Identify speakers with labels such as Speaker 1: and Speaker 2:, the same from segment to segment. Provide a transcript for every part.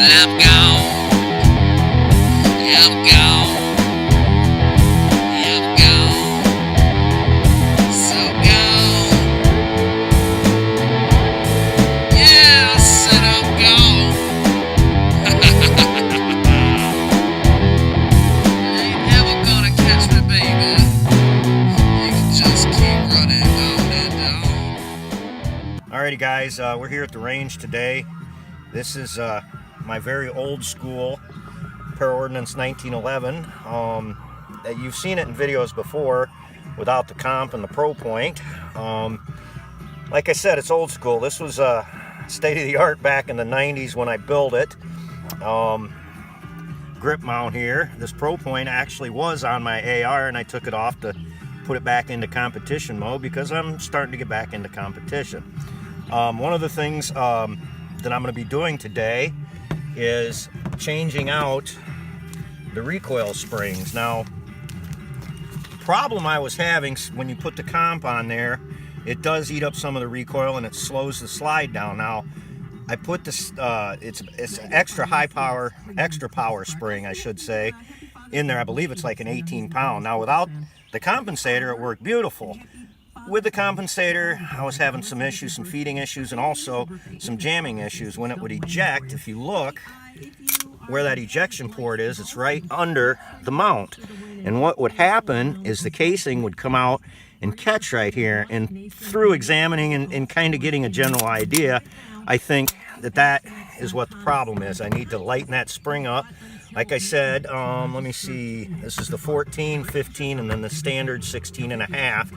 Speaker 1: I'm gone. I'm gone. I'm gone. So gone. Yeah, I said I'm gone. You ain't ever gonna catch me, baby. You can just keep running on and on.
Speaker 2: Alrighty guys, we're here at the range today. This is my very old school per ordinance 1911. You've seen it in videos before without the comp and the pro point. Like I said, it's old school. This was state of the art back in the 90s when I built it. Grip mount here. This pro point actually was on my AR and I took it off to put it back into competition mode because I'm starting to get back into competition. One of the things that I'm going to be doing today is changing out the recoil springs. Now, the problem I was having when you put the comp on there, it does eat up some of the recoil and it slows the slide down. Now, I put this, it's extra power spring, I should say, in there. I believe it's like an 18 pound. Now, without the compensator, it worked beautiful. With the compensator, I was having some issues, some feeding issues, and also some jamming issues. When it would eject, if you look where that ejection port is, it's right under the mount. And what would happen is the casing would come out and catch right here. And through examining and kind of getting a general idea, I think that is what the problem is. I need to lighten that spring up. Like I said, let me see, this is the 14, 15, and then the standard 16 and a half.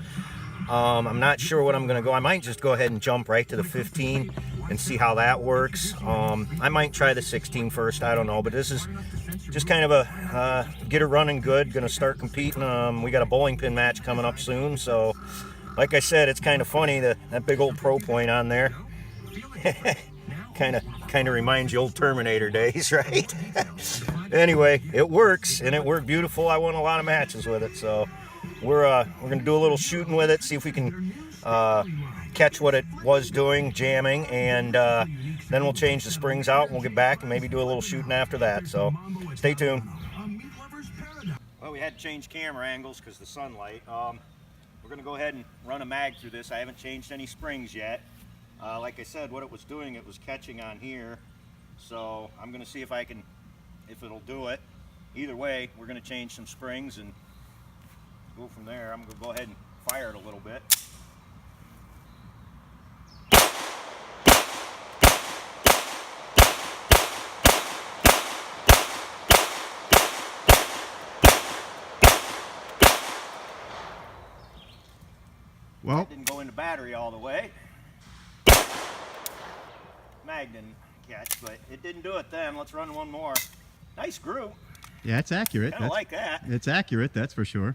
Speaker 2: I'm not sure what I'm going to go. I might just go ahead and jump right to the 15 and see how that works. I might try the 16 first. I don't know. But this is just kind of a get it running good. Going to start competing. We got a bowling pin match coming up soon. So, like I said, it's kind of funny that big old pro point on there. kind of reminds you old Terminator days, right? Anyway, it works, and it worked beautiful. I won a lot of matches with it. So we're gonna do a little shooting with it, see if we can catch what it was doing, jamming, and then we'll change the springs out and we'll get back and maybe do a little shooting after that. So stay tuned. Well, we had to change camera angles because of the sunlight. We're gonna go ahead and run a mag through this. I haven't changed any springs yet. Like I said, what it was doing, it was catching on here. So I'm gonna see if it'll do it. Either way, we're gonna change some springs and go from there. I'm going to go ahead and fire it a little bit. Well, that didn't go into battery all the way. Mag didn't catch, but it didn't do it then. Let's run one more. Nice group.
Speaker 3: Yeah, it's accurate.
Speaker 2: I like that.
Speaker 3: It's accurate, that's for sure.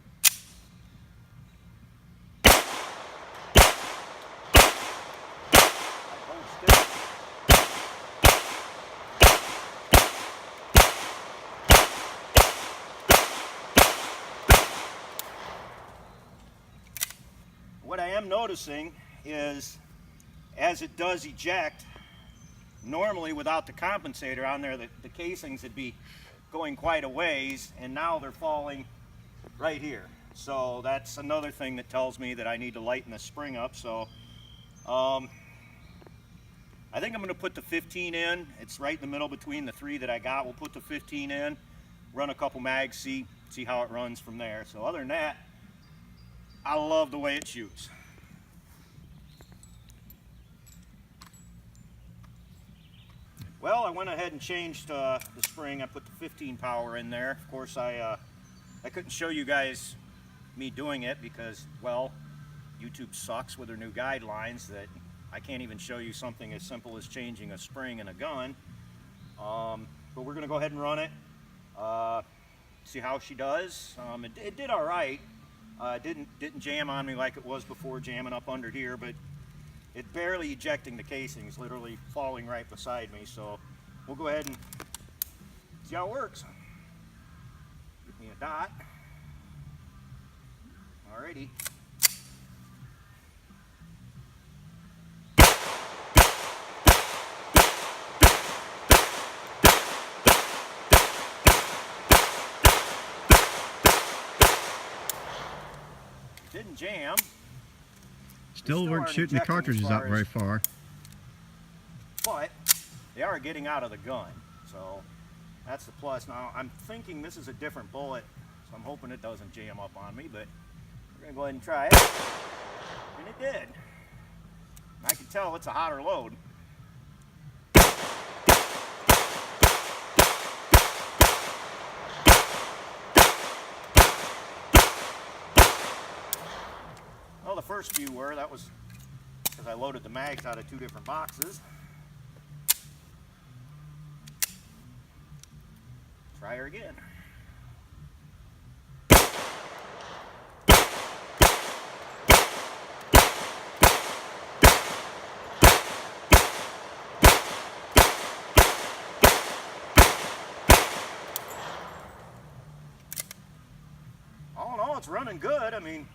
Speaker 2: What I am noticing is as it does eject, normally without the compensator on there, the casings would be going quite a ways, and now they're falling right here. So that's another thing that tells me that I need to lighten the spring up. So I think I'm going to put the 15 in. It's right in the middle between the three that I got. We'll put the 15 in, run a couple mags, see how it runs from there. So other than that, I love the way it shoots. Well, I went ahead and changed the spring. I put the 15 power in there. Of course, I couldn't show you guys me doing it because, well, YouTube sucks with their new guidelines that I can't even show you something as simple as changing a spring in a gun. But we're going to go ahead and run it, see how she does. It did all right. Didn't jam on me like it was before, jamming up under here, but it barely ejecting the casings, literally falling right beside me. So we'll go ahead and see how it works. Give me a dot. Alrighty. didn't jam.
Speaker 3: Still weren't
Speaker 2: aren't
Speaker 3: shooting the
Speaker 2: ejecting as
Speaker 3: cartridges
Speaker 2: far
Speaker 3: out
Speaker 2: as-
Speaker 3: very far.
Speaker 2: But they are getting out of the gun, so that's the plus. Now I'm thinking this is a different bullet, so I'm hoping it doesn't jam up on me, but we're gonna go ahead and try it. And it did. I can tell it's a hotter load. Well, the first few were, that was because I loaded the mags out of 2 different boxes. Try her again. All in all, it's running good. I mean,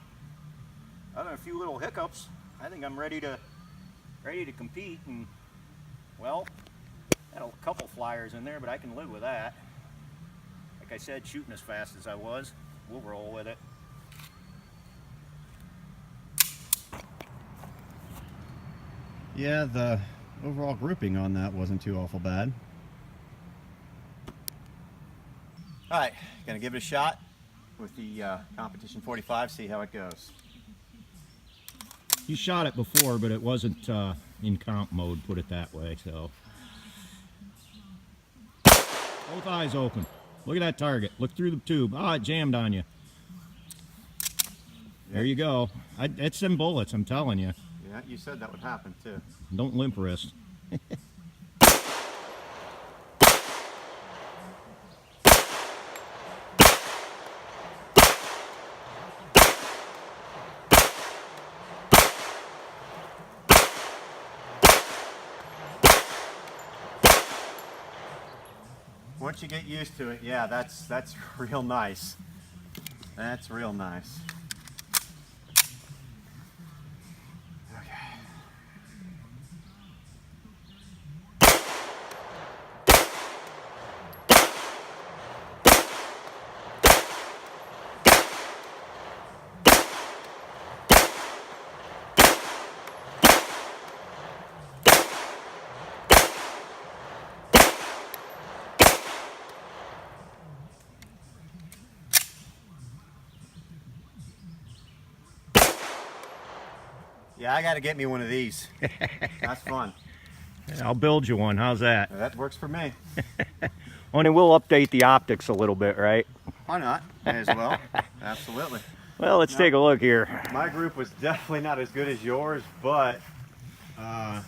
Speaker 2: other than a few little hiccups, I think I'm ready to compete. And well, had a couple flyers in there, but I can live with that. Like I said, shooting as fast as I was, we'll roll with it.
Speaker 3: Yeah, the overall grouping on that wasn't too awful bad.
Speaker 4: All right, gonna give it a shot with the competition 45, see how it goes.
Speaker 2: You shot it before, but it wasn't in comp mode, put it that way, so. Both eyes open. Look at that target. Look through the tube. Ah, it jammed on you. There you go. It's them bullets, I'm telling you.
Speaker 4: Yeah, you said that would happen too.
Speaker 2: Don't limp wrist.
Speaker 4: Once you get used to it, yeah, that's real nice. That's real nice. Okay. Yeah, I got to get me one of these. That's fun.
Speaker 2: I'll build you one. How's that?
Speaker 4: That works for me.
Speaker 2: Only we'll update the optics a little bit, right?
Speaker 4: Why not? May as well. Absolutely.
Speaker 2: Well, let's take a look here.
Speaker 4: My group was definitely not as good as yours, but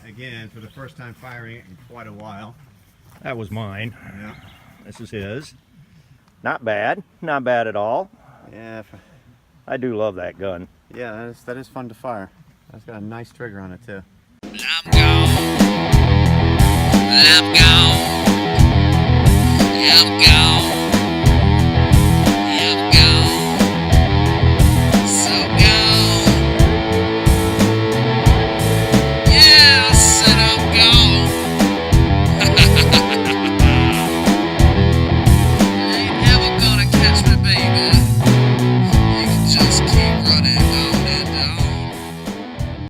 Speaker 3: Again, for the first time firing it in quite a while.
Speaker 2: That was mine.
Speaker 3: Yeah.
Speaker 2: This is his. Not bad. Not bad at all.
Speaker 4: yeah,
Speaker 2: I do love that gun.
Speaker 4: yeah, that is fun to fire. That's got a nice trigger on it too.
Speaker 1: I'm gone. I'm gone. I'm gone.